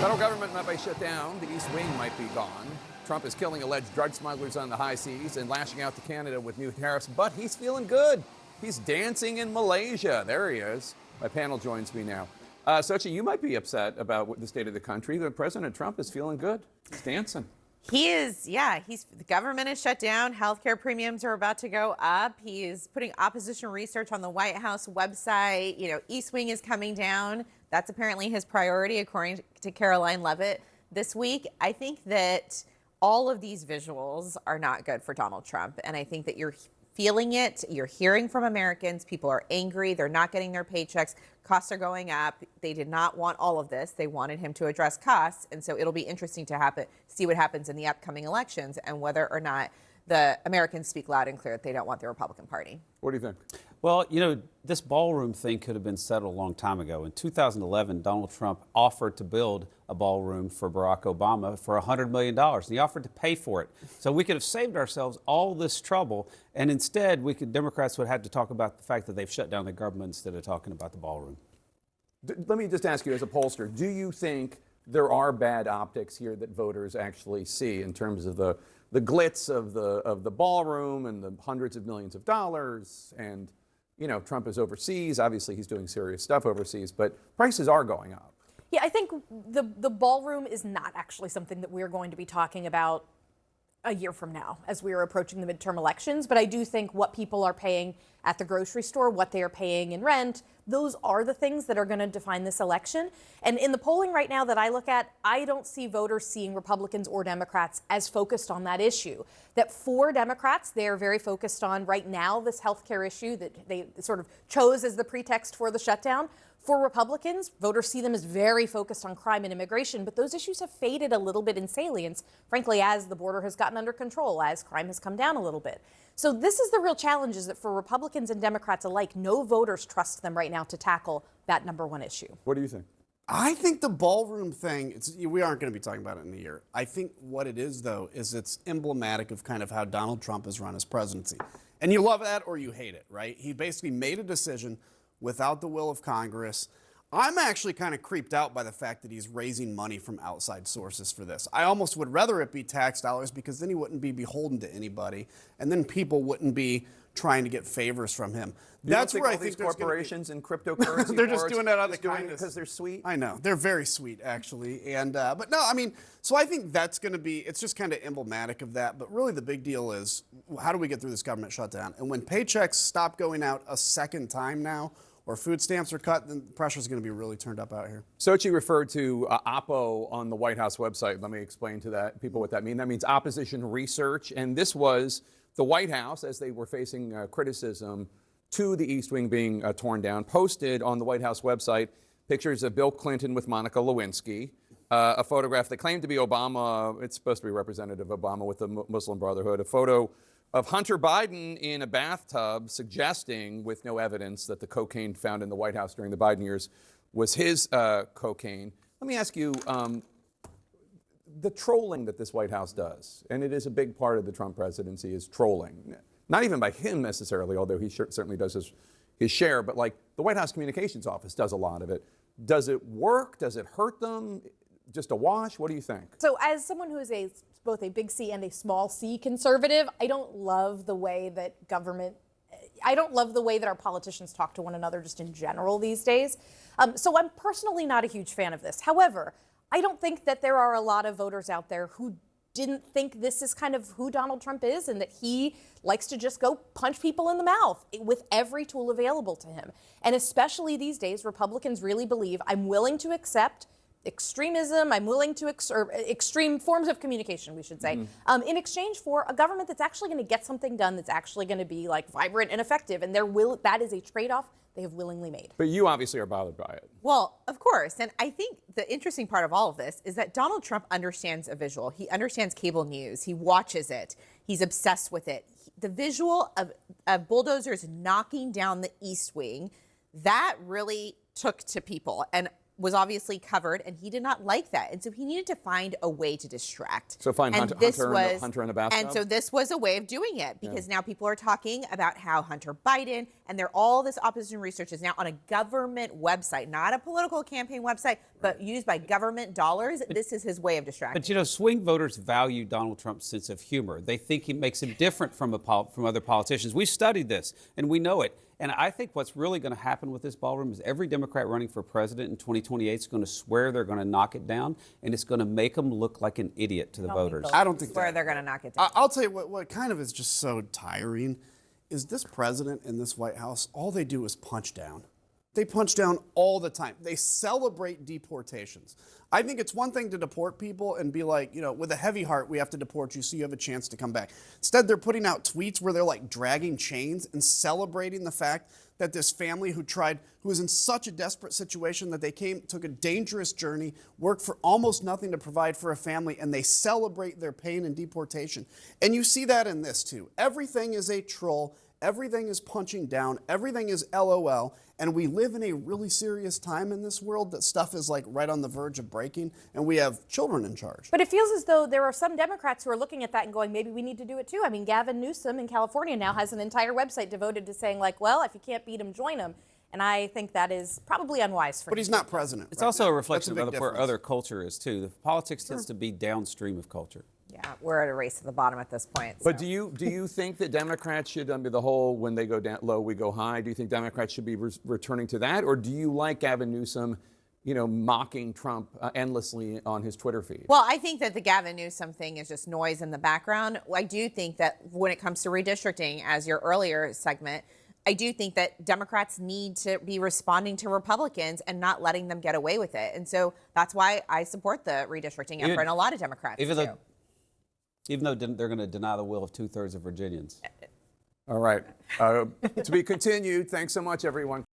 Federal government might be shut down. The East Wing might be gone. Trump is killing alleged drug smugglers on the high seas and lashing out to Canada with new tariffs, but he's feeling good. He's dancing in Malaysia. There he is. My panel joins me now. Xochitl, you might be upset about the state of the country. President Trump is feeling good. He's dancing. He is, yeah. The government is shut down. Healthcare premiums are about to go up. He is putting opposition research on the White House website. East Wing is coming down. That's apparently his priority, according to Caroline Leavitt this week. I think that all of these visuals are not good for Donald Trump. And I think that you're feeling it. You're hearing from Americans. People are angry. They're not getting their paychecks. Costs are going up. They did not want all of this. They wanted him to address costs. And so it'll be interesting to see what happens in the upcoming elections and whether or not the Americans speak loud and clear that they don't want the Republican Party. What do you think? Well, this ballroom thing could have been settled a long time ago. In 2011, Donald Trump offered to build a ballroom for Barack Obama for $100 million. And he offered to pay for it. So we could have saved ourselves all this trouble. And instead, Democrats would have to talk about the fact that they've shut down the government instead of talking about the ballroom. Let me just ask you as a pollster, do you think there are bad optics here that voters actually see in terms of the glitz of the ballroom and the hundreds of millions of dollars? And Trump is overseas. Obviously, he's doing serious stuff overseas, but prices are going up. Yeah, I think the ballroom is not actually something that we're going to be talking about a year from now as we are approaching the midterm elections. But I do think what people are paying at the grocery store, what they are paying in rent, those are the things that are going to define this election. And in the polling right now that I look at, I don't see voters seeing Republicans or Democrats as focused on that issue. That for Democrats, they are very focused on right now this healthcare issue that they sort of chose as the pretext for the shutdown. For Republicans, voters see them as very focused on crime and immigration, but those issues have faded a little bit in salience, frankly, as the border has gotten under control, as crime has come down a little bit. So this is the real challenge, is that for Republicans and Democrats alike, no voters trust them right now to tackle that number one issue. What do you think? I think the ballroom thing, we aren't going to be talking about it in a year. I think what it is, though, is it's emblematic of kind of how Donald Trump has run his presidency. And you love that or you hate it, right? He basically made a decision without the will of Congress. I'm actually kind of creeped out by the fact that he's raising money from outside sources for this. I almost would rather it be tax dollars, because then he wouldn't be beholden to anybody, and then people wouldn't be trying to get favors from him. That's where I think these corporations and cryptocurrency they're just doing that out of kindness because they're sweet. I know, they're very sweet actually, and but no, I mean, so I think that's going to be, it's just kind of emblematic of that. But really, the big deal is, how do we get through this government shutdown? And when paychecks stop going out a second time now, or food stamps are cut, then the pressure is going to be really turned up out here. Xochitl referred to Oppo on the White House website. Let me explain to people what that means. That means opposition research. And this was the White House, as they were facing criticism to the East Wing being torn down, posted on the White House website pictures of Bill Clinton with Monica Lewinsky, a photograph that claimed to be Obama. It's supposed to be representative of Obama with the Muslim Brotherhood, a photo of Hunter Biden in a bathtub, suggesting, with no evidence, that the cocaine found in the White House during the Biden years was his cocaine. Let me ask you, the trolling that this White House does, and it is a big part of the Trump presidency, is trolling. Not even by him necessarily, although he certainly does his share, but like the White House Communications Office does a lot of it. Does it work? Does it hurt them? Just a wash? What do you think? So as someone who is both a big C and a small c conservative, I don't love the way that our politicians talk to one another just in general these days. So I'm personally not a huge fan of this. However, I don't think that there are a lot of voters out there who didn't think this is kind of who Donald Trump is, and that he likes to just go punch people in the mouth with every tool available to him. And especially these days, Republicans really believe, I'm willing to accept extremism, I'm willing to extreme forms of communication, we should say, in exchange for a government that's actually going to get something done, that's actually going to be like vibrant and effective. And that is a trade-off they have willingly made. But you obviously are bothered by it. Well, of course. And I think the interesting part of all of this is that Donald Trump understands a visual. He understands cable news. He watches it. He's obsessed with it. The visual of bulldozers knocking down the East Wing, that really took to people. And was obviously covered, and he did not like that, and so he needed to find a way to distract. So find and Hunter in a bathtub? And so this was a way of doing it, because now people are talking about how Hunter Biden, and all this opposition research is now on a government website, not a political campaign website, but used by government dollars. This is his way of distracting. But you know, swing voters value Donald Trump's sense of humor. They think he makes him different from other politicians. We've studied this, and we know it. And I think what's really going to happen with this ballroom is every Democrat running for president in 2028 is going to swear they're going to knock it down, and it's going to make them look like an idiot to the voters. I don't think Swear they're going to knock it down. I'll tell you what kind of is just so tiring is this president and this White House, all they do is punch down. They punch down all the time. They celebrate deportations. I think it's one thing to deport people and be like, with a heavy heart, we have to deport you so you have a chance to come back. Instead, they're putting out tweets where they're like dragging chains and celebrating the fact that this family who was in such a desperate situation that they took a dangerous journey, worked for almost nothing to provide for a family, and they celebrate their pain and deportation. And you see that in this too. Everything is a troll. Everything is punching down. Everything is LOL. And we live in a really serious time in this world that stuff is like right on the verge of breaking, and we have children in charge. But it feels as though there are some Democrats who are looking at that and going, maybe we need to do it too. I mean, Gavin Newsom in California now has an entire website devoted to saying, like, well, if you can't beat him, join him. And I think that is probably unwise for him. But he's not president. It's also a reflection That's a of big where difference. other culture is, too. The politics tends to be downstream of culture. Yeah, we're at a race to the bottom at this point. But do you think that Democrats should, under the whole when they go down low, we go high, do you think Democrats should be returning to that? Or do you like Gavin Newsom, mocking Trump endlessly on his Twitter feed? Well, I think that the Gavin Newsom thing is just noise in the background. I do think that when it comes to redistricting, as your earlier segment, I do think that Democrats need to be responding to Republicans and not letting them get away with it. And so that's why I support the redistricting effort, and a lot of Democrats do. Even though they're going to deny the will of 2/3 of Virginians. All right. To be continued. Thanks so much, everyone.